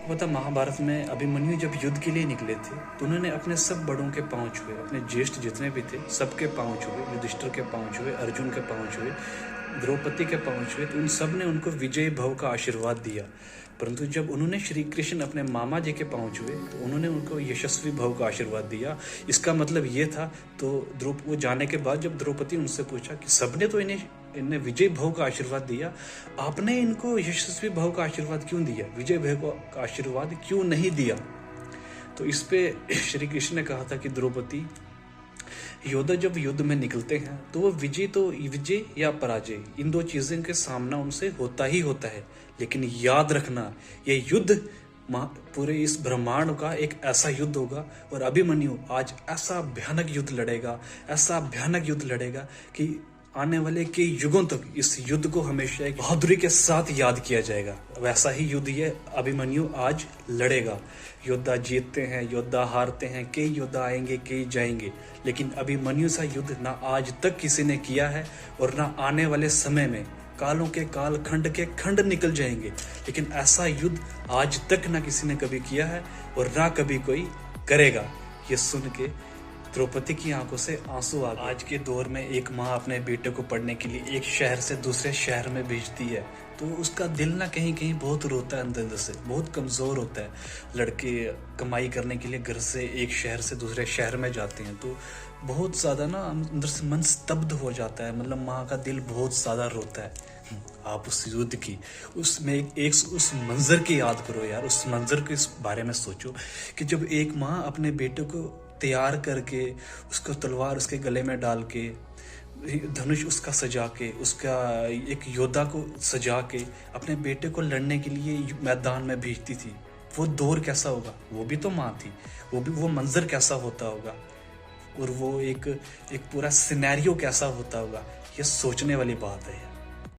आपको पता महाभारत में अभिमन्यु जब युद्ध के लिए निकले थे तो उन्होंने अपने सब बड़ों के पांव छुए, अपने ज्येष्ठ जितने भी थे सबके पांव छुए, युधिष्ठिर के पांव छुए, अर्जुन के पांव छुए, द्रौपदी के पांव छुए। तो उन सब ने उनको विजय भव का आशीर्वाद दिया। परंतु जब उन्होंने श्री कृष्ण अपने मामा जी के पांव छुए तो उन्होंने उनको यशस्वी भव का आशीर्वाद दिया। इसका मतलब ये था। तो वो जाने के बाद जब द्रौपदी उनसे पूछा कि सबने तो इन्हें विजय भव का आशीर्वाद दिया, आपने इनको यशस्वी भव का आशीर्वाद क्यों दिया, विजय भव का आशीर्वाद क्यों नहीं दिया? तो इस पे श्री कृष्ण ने कहा था कि द्रौपदी, योद्धा जब युद्ध में निकलते हैं तो वो विजय या पराजय इन दो चीज़ों के सामना उनसे होता ही होता है। लेकिन याद रखना, ये युद्ध पूरे इस ब्रह्मांड का एक ऐसा युद्ध होगा। और अभिमन्यु आज ऐसा भयानक युद्ध लड़ेगा, ऐसा भयानक युद्ध लड़ेगा कि आने वाले कई युगों तक इस युद्ध को हमेशा एक बहादुरी के साथ याद किया जाएगा। वैसा ही युद्ध ये अभिमन्यु आज लड़ेगा। योद्धा जीतते हैं, योद्धा हारते हैं, कई योद्धा आएंगे, कई जाएंगे, लेकिन अभिमन्यु सा युद्ध ना आज तक किसी ने किया है और ना आने वाले समय में। कालों के काल, खंड के खंड निकल जाएंगे, लेकिन ऐसा युद्ध आज तक ना किसी ने कभी किया है और ना कभी कोई करेगा। ये सुन के द्रौपदी की आंखों से आंसू आ गए। आज के दौर में एक माँ अपने बेटे को पढ़ने के लिए एक शहर से दूसरे शहर में भेजती है तो उसका दिल ना कहीं कहीं बहुत रोता है, अंदर से बहुत कमज़ोर होता है। लड़के कमाई करने के लिए घर से एक शहर से दूसरे शहर में जाते हैं तो बहुत ज़्यादा ना अंदर से मन स्तब्ध हो जाता है। मतलब माँ का दिल बहुत ज़्यादा रोता है। आप उस युद्ध की उसमें एक उस मंजर की याद करो यार, उस मंजर के इस बारे में सोचो कि जब एक माँ अपने बेटे को तैयार करके उसको तलवार उसके गले में डाल के, धनुष उसका सजा के, उसका एक योद्धा को सजा के अपने बेटे को लड़ने के लिए मैदान में भेजती थी। वो दौर कैसा होगा, वो भी तो माँ थी, वो मंजर कैसा होता होगा और वो एक पूरा सिनेरियो कैसा होता होगा। ये सोचने वाली बात है।